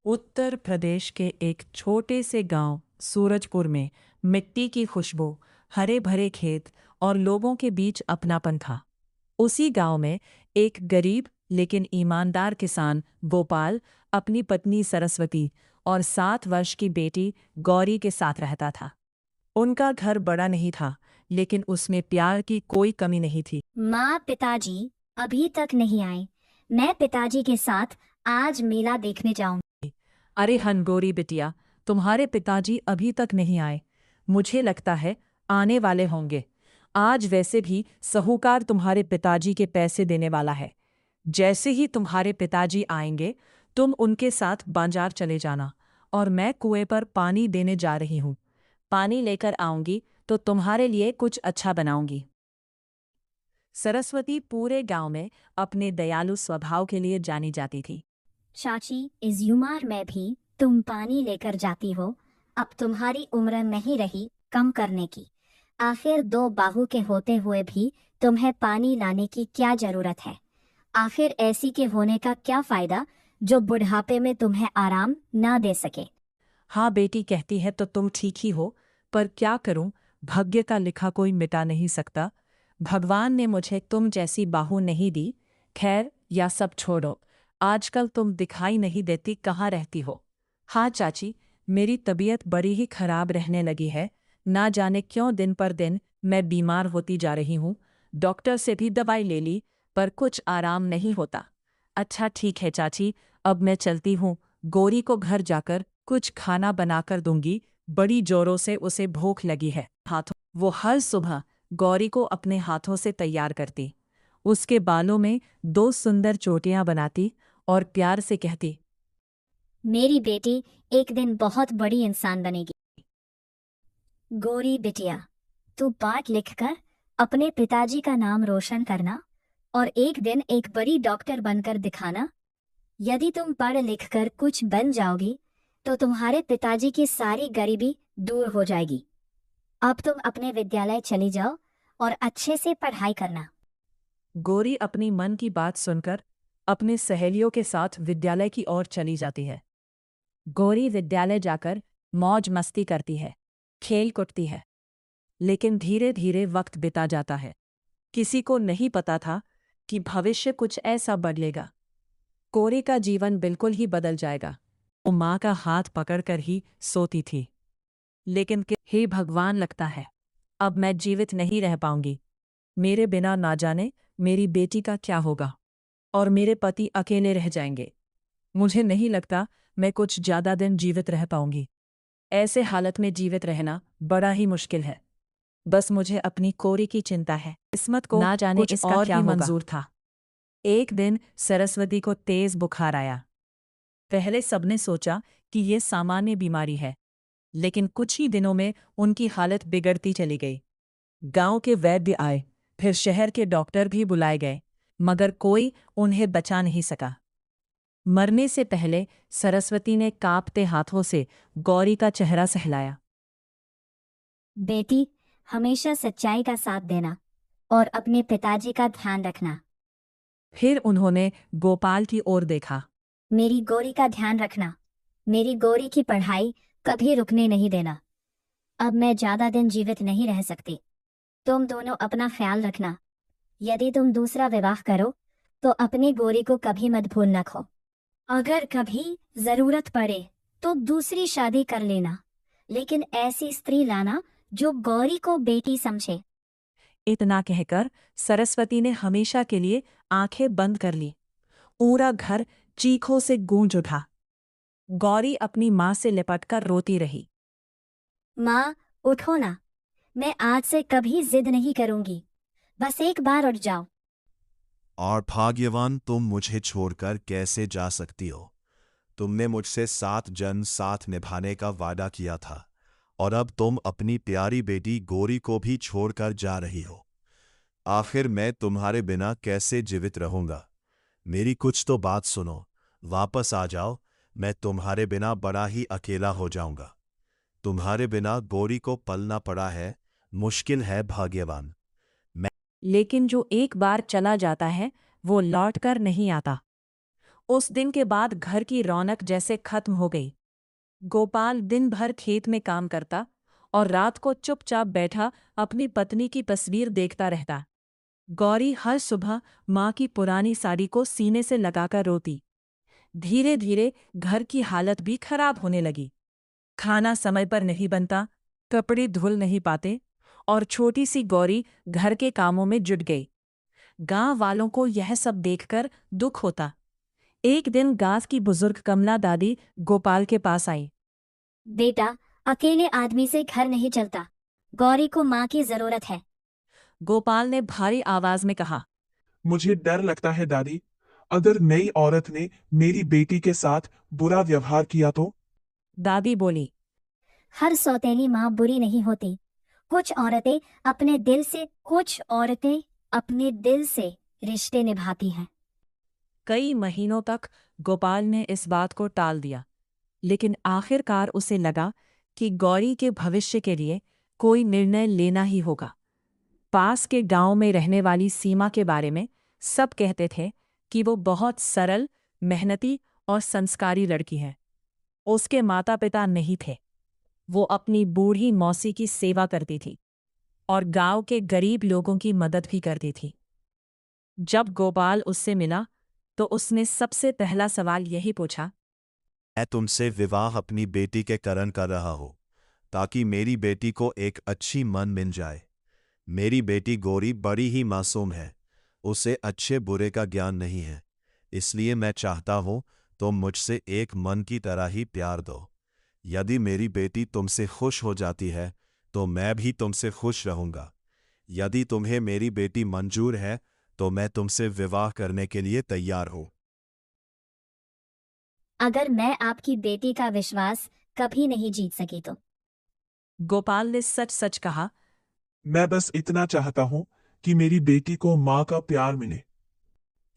उत्तर प्रदेश के एक छोटे से गांव सूरजपुर में मिट्टी की खुशबू, हरे भरे खेत और लोगों के बीच अपनापन था। उसी गांव में एक गरीब लेकिन ईमानदार किसान गोपाल अपनी पत्नी सरस्वती और 7 वर्ष की बेटी गौरी के साथ रहता था। उनका घर बड़ा नहीं था, लेकिन उसमें प्यार की कोई कमी नहीं थी। माँ, पिताजी अभी तक नहीं आए। मैं पिताजी के साथ आज मेला देखने जाऊंगी। अरे हनगोरी बिटिया, तुम्हारे पिताजी अभी तक नहीं आए। मुझे लगता है आने वाले होंगे। आज वैसे भी साहूकार तुम्हारे पिताजी के पैसे देने वाला है। जैसे ही तुम्हारे पिताजी आएंगे, तुम उनके साथ बाजार चले जाना और मैं कुएं पर पानी देने जा रही हूँ। पानी लेकर आऊंगी तो तुम्हारे लिए कुछ अच्छा बनाऊंगी। सरस्वती पूरे गांव में अपने दयालु स्वभाव के लिए जानी जाती थी। चाची, इस उम्र में भी तुम पानी लेकर जाती हो। अब तुम्हारी उम्र नहीं रही कम करने की। आखिर दो बाहू के होते हुए भी तुम्हें पानी लाने की क्या जरूरत है? आखिर ऐसी के होने का क्या फायदा जो बुढ़ापे में तुम्हें आराम ना दे सके? हाँ बेटी, कहती है तो तुम ठीक ही हो, पर क्या करूं, भाग्य का लिखा कोई मिटा नहीं सकता। भगवान ने मुझे तुम जैसी बाहू नहीं दी। खैर, या सब छोड़ो। आजकल तुम दिखाई नहीं देती, कहाँ रहती हो? हाँ चाची, मेरी तबीयत बड़ी ही खराब रहने लगी है। ना जाने क्यों दिन पर दिन मैं बीमार होती जा रही हूँ। डॉक्टर से भी दवाई ले ली, पर कुछ आराम नहीं होता। अच्छा ठीक है चाची, अब मैं चलती हूँ। गौरी को घर जाकर कुछ खाना बनाकर दूंगी। बड़ी जोरों से उसे भूख लगी है। हाथों वो हर सुबह गौरी को अपने हाथों से तैयार करती, उसके बालों में 2 सुंदर चोटियां बनाती और प्यार से कहती, मेरी बेटी एक दिन बहुत बड़ी इंसान बनेगी। गोरी बिटिया, तू पाठ लिखकर अपने पिताजी का नाम रोशन करना और एक दिन एक बड़ी डॉक्टर बनकर दिखाना। यदि तुम पढ़ लिख कर कुछ बन जाओगी तो तुम्हारे पिताजी की सारी गरीबी दूर हो जाएगी। अब तुम अपने विद्यालय चली जाओ और अच्छे से पढ़ाई करना। गौरी अपनी मन की बात सुनकर अपने सहेलियों के साथ विद्यालय की ओर चली जाती है। गौरी विद्यालय जाकर मौज मस्ती करती है, खेल कूदती है। लेकिन धीरे धीरे वक्त बिता जाता है। किसी को नहीं पता था कि भविष्य कुछ ऐसा बदलेगा। गौरी का जीवन बिल्कुल ही बदल जाएगा। वो माँ का हाथ पकड़कर ही सोती थी। लेकिन हे भगवान, लगता है अब मैं जीवित नहीं रह पाऊंगी। मेरे बिना ना जाने मेरी बेटी का क्या होगा, और मेरे पति अकेले रह जाएंगे। मुझे नहीं लगता मैं कुछ ज्यादा दिन जीवित रह पाऊंगी। ऐसे हालत में जीवित रहना बड़ा ही मुश्किल है। बस मुझे अपनी कोरी की चिंता है। किस्मत को ना जाने कुछ इसका और क्या भी मंजूर था। एक दिन सरस्वती को तेज बुखार आया। पहले सबने सोचा कि ये सामान्य बीमारी है, लेकिन कुछ ही दिनों में उनकी हालत बिगड़ती चली गई। गांव के वैद्य आए, फिर शहर के डॉक्टर भी बुलाए गए, मगर कोई उन्हें बचा नहीं सका। मरने से पहले सरस्वती ने कांपते हाथों से गौरी का चेहरा सहलाया। बेटी, हमेशा सच्चाई का साथ देना और अपने पिताजी का ध्यान रखना। फिर उन्होंने गोपाल की ओर देखा। मेरी गौरी का ध्यान रखना। मेरी गौरी की पढ़ाई कभी रुकने नहीं देना। अब मैं ज्यादा दिन जीवित नहीं रह सकती। तुम दोनों अपना ख्याल रखना। यदि तुम दूसरा विवाह करो तो अपनी गौरी को कभी मत भूलना खो। अगर कभी जरूरत पड़े तो दूसरी शादी कर लेना, लेकिन ऐसी स्त्री लाना जो गौरी को बेटी समझे। इतना कहकर सरस्वती ने हमेशा के लिए आंखें बंद कर ली। पूरा घर चीखों से गूंज उठा। गौरी अपनी माँ से लिपटकर रोती रही। माँ, उठो ना। मैं आज से कभी जिद नहीं करूंगी। बस एक बार उठ जाओ। और भाग्यवान तुम मुझे छोड़कर कैसे जा सकती हो? तुमने मुझसे 7 जन्म साथ निभाने का वादा किया था, और अब तुम अपनी प्यारी बेटी गौरी को भी छोड़कर जा रही हो। आखिर मैं तुम्हारे बिना कैसे जीवित रहूंगा? मेरी कुछ तो बात सुनो। वापस आ जाओ, मैं तुम्हारे बिना बड़ा ही अकेला हो जाऊंगा। तुम्हारे बिना गौरी को पलना पड़ा है, मुश्किल है भाग्यवान। लेकिन जो एक बार चला जाता है वो लौट कर नहीं आता। उस दिन के बाद घर की रौनक जैसे खत्म हो गई। गोपाल दिन भर खेत में काम करता और रात को चुपचाप बैठा अपनी पत्नी की तस्वीर देखता रहता। गौरी हर सुबह माँ की पुरानी साड़ी को सीने से लगाकर रोती। धीरे धीरे घर की हालत भी खराब होने लगी। खाना समय पर नहीं बनता, कपड़े धुल नहीं पाते और छोटी सी गौरी घर के कामों में जुट गई। गांव वालों को यह सब देखकर दुख होता। एक दिन गांव की बुजुर्ग कमला दादी गोपाल के पास आई। बेटा, अकेले आदमी से घर नहीं चलता। गौरी को माँ की जरूरत है। गोपाल ने भारी आवाज में कहा। मुझे डर लगता है दादी, अगर नई औरत ने मेरी बेटी के साथ बुरा व्यवहार किया तो। दादी बोली। हर सौतेली माँ बुरी नहीं होती। कुछ औरतें अपने दिल से रिश्ते निभाती हैं। कई महीनों तक गोपाल ने इस बात को टाल दिया, लेकिन आखिरकार उसे लगा कि गौरी के भविष्य के लिए कोई निर्णय लेना ही होगा। पास के गांव में रहने वाली सीमा के बारे में सब कहते थे कि वो बहुत सरल, मेहनती और संस्कारी लड़की है। उसके माता पिता नहीं थे। वो अपनी बूढ़ी मौसी की सेवा करती थी और गांव के गरीब लोगों की मदद भी करती थी। जब गोपाल उससे मिला तो उसने सबसे पहला सवाल यही पूछा। मैं तुमसे विवाह अपनी बेटी के कारण कर रहा हूं, ताकि मेरी बेटी को एक अच्छी मन मिल जाए। मेरी बेटी गौरी बड़ी ही मासूम है, उसे अच्छे बुरे का ज्ञान नहीं है, इसलिए मैं चाहता हूं तुम मुझसे एक मन की तरह ही प्यार दो। यदि मेरी बेटी तुमसे खुश हो जाती है तो मैं भी तुमसे खुश रहूंगा। यदि तुम्हें मेरी बेटी मंजूर है तो मैं तुमसे विवाह करने के लिए तैयार हूं। अगर मैं आपकी बेटी का विश्वास कभी नहीं जीत सकी तो। गोपाल ने सच सच कहा। मैं बस इतना चाहता हूँ कि मेरी बेटी को माँ का प्यार मिले।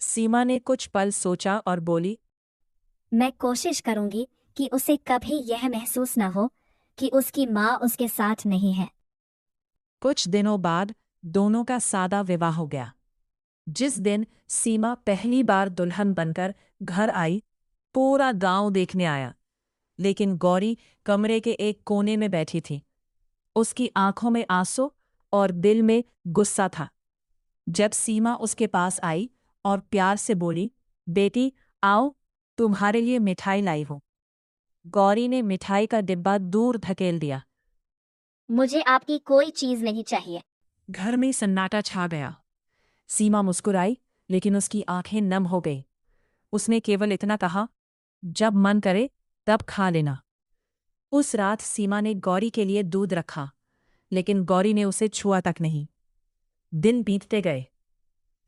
सीमा ने कुछ पल सोचा और बोली। मैं कोशिश करूंगी कि उसे कभी यह महसूस न हो कि उसकी माँ उसके साथ नहीं है। कुछ दिनों बाद दोनों का सादा विवाह हो गया। जिस दिन सीमा पहली बार दुल्हन बनकर घर आई, पूरा गांव देखने आया, लेकिन गौरी कमरे के एक कोने में बैठी थी। उसकी आंखों में आंसू और दिल में गुस्सा था। जब सीमा उसके पास आई और प्यार से बोली, बेटी आओ, तुम्हारे लिए मिठाई लाई हूं, गौरी ने मिठाई का डिब्बा दूर धकेल दिया। मुझे आपकी कोई चीज नहीं चाहिए। घर में सन्नाटा छा गया। सीमा मुस्कुराई, लेकिन उसकी आंखें नम हो गई। उसने केवल इतना कहा, जब मन करे तब खा लेना। उस रात सीमा ने गौरी के लिए दूध रखा, लेकिन गौरी ने उसे छुआ तक नहीं। दिन बीतते गए।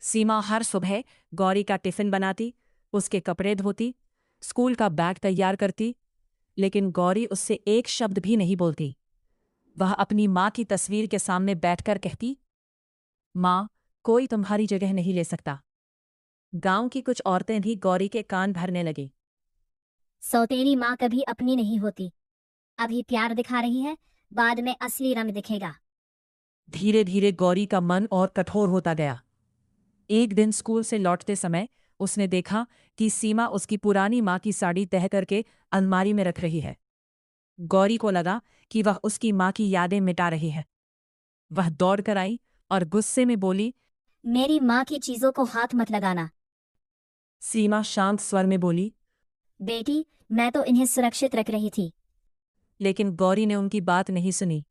सीमा हर सुबह गौरी का टिफिन बनाती, उसके कपड़े धोती, स्कूल का बैग तैयार करती, लेकिन गौरी उससे एक शब्द भी नहीं बोलती। वह अपनी माँ की तस्वीर के सामने बैठकर कहती, माँ, कोई तुम्हारी जगह नहीं ले सकता। गांव की कुछ औरतें भी गौरी के कान भरने लगी। सौतेली माँ कभी अपनी नहीं होती। अभी प्यार दिखा रही है, बाद में असली रंग दिखेगा। धीरे धीरे गौरी का मन और कठोर होता गया। एक दिन स्कूल से लौटते समय उसने देखा कि सीमा उसकी पुरानी माँ की साड़ी तह करके अलमारी में रख रही है। गौरी को लगा कि वह उसकी माँ की यादें मिटा रही है। वह दौड़कर आई और गुस्से में बोली, मेरी माँ की चीजों को हाथ मत लगाना। सीमा शांत स्वर में बोली, बेटी, मैं तो इन्हें सुरक्षित रख रही थी। लेकिन गौरी ने उनकी बात नहीं सुनी।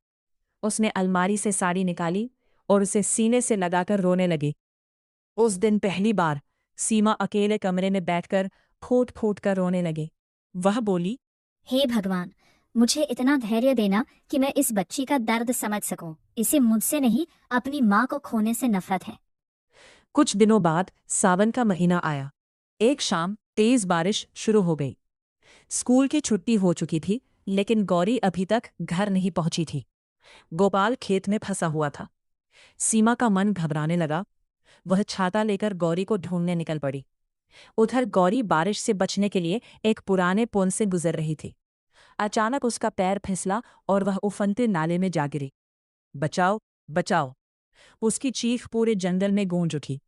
उसने अलमारी से साड़ी निकाली और उसे सीने से लगाकर रोने लगी। उस दिन पहली बार सीमा अकेले कमरे में बैठकर फूट फूट कर रोने लगी। वह बोली, हे भगवान, मुझे इतना धैर्य देना कि मैं इस बच्ची का दर्द समझ सकूं। इसे मुझसे नहीं, अपनी माँ को खोने से नफरत है। कुछ दिनों बाद सावन का महीना आया। एक शाम तेज बारिश शुरू हो गई। स्कूल की छुट्टी हो चुकी थी, लेकिन गौरी अभी तक घर नहीं पहुंची थी। गोपाल खेत में फंसा हुआ था। सीमा का मन घबराने लगा। वह छाता लेकर गौरी को ढूंढने निकल पड़ी। उधर गौरी बारिश से बचने के लिए एक पुराने पुल से गुजर रही थी। अचानक उसका पैर फिसला और वह उफनते नाले में जा गिरी। बचाओ, बचाओ! उसकी चीख पूरे जंगल में गूंज उठी।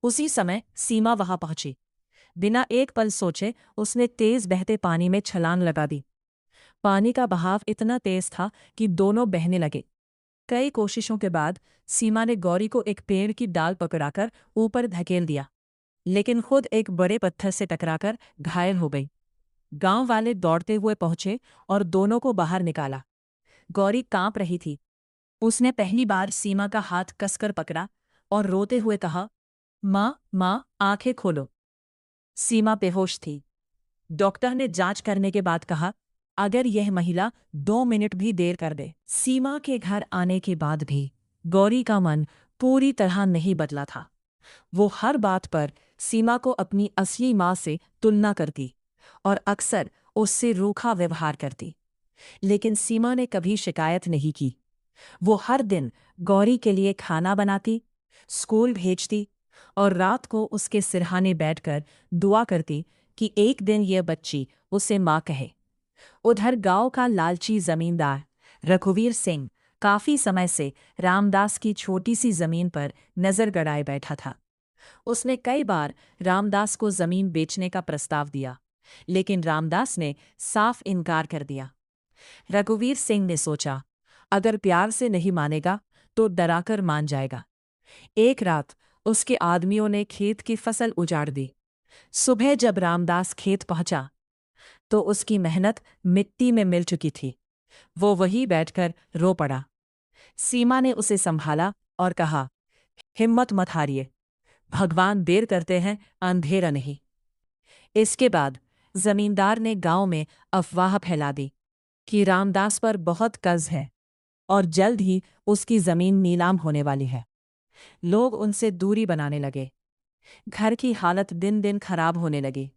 उसी समय सीमा वहां पहुंची। बिना एक पल सोचे उसने तेज बहते पानी में छलांग लगा दी। पानी का बहाव इतना तेज था कि दोनों बहने लगे। कई कोशिशों के बाद सीमा ने गौरी को एक पेड़ की डाल पकड़ाकर ऊपर धकेल दिया, लेकिन खुद एक बड़े पत्थर से टकराकर घायल हो गई। गांव वाले दौड़ते हुए पहुंचे और दोनों को बाहर निकाला। गौरी कांप रही थी। उसने पहली बार सीमा का हाथ कसकर पकड़ा और रोते हुए कहा, माँ, माँ, आंखें खोलो। सीमा बेहोश थी। डॉक्टर ने जांच करने के बाद कहा, अगर यह महिला 2 मिनट भी देर कर दे। सीमा के घर आने के बाद भी गौरी का मन पूरी तरह नहीं बदला था। वो हर बात पर सीमा को अपनी असली माँ से तुलना करती और अक्सर उससे रूखा व्यवहार करती। लेकिन सीमा ने कभी शिकायत नहीं की। वो हर दिन गौरी के लिए खाना बनाती, स्कूल भेजती और रात को उसके सिरहाने बैठकर दुआ करती कि एक दिन यह बच्ची उसे माँ कहे। उधर गांव का लालची जमींदार रघुवीर सिंह काफी समय से रामदास की छोटी सी जमीन पर नजर गड़ाए बैठा था। उसने कई बार रामदास को जमीन बेचने का प्रस्ताव दिया, लेकिन रामदास ने साफ इनकार कर दिया। रघुवीर सिंह ने सोचा, अगर प्यार से नहीं मानेगा तो डराकर मान जाएगा। एक रात उसके आदमियों ने खेत की फसल उजाड़ दी। सुबह जब रामदास खेत पहुंचा तो उसकी मेहनत मिट्टी में मिल चुकी थी। वो वहीं बैठकर रो पड़ा। सीमा ने उसे संभाला और कहा, हिम्मत मत हारिए, भगवान देर करते हैं, अंधेरा नहीं। इसके बाद जमींदार ने गांव में अफवाह फैला दी कि रामदास पर बहुत कर्ज है और जल्द ही उसकी जमीन नीलाम होने वाली है। लोग उनसे दूरी बनाने लगे। घर की हालत दिन दिन खराब होने लगी।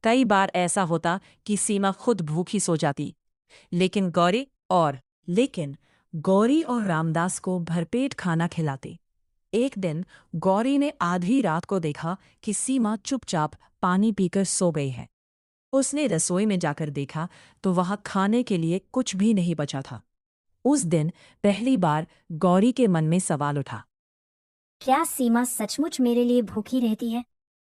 कई बार ऐसा होता कि सीमा खुद भूखी सो जाती, लेकिन गौरी और रामदास को भरपेट खाना खिलाती। एक दिन गौरी ने आधी रात को देखा कि सीमा चुपचाप पानी पीकर सो गई है। उसने रसोई में जाकर देखा तो वहां खाने के लिए कुछ भी नहीं बचा था। उस दिन पहली बार गौरी के मन में सवाल उठा, क्या सीमा सचमुच मेरे लिए भूखी रहती है?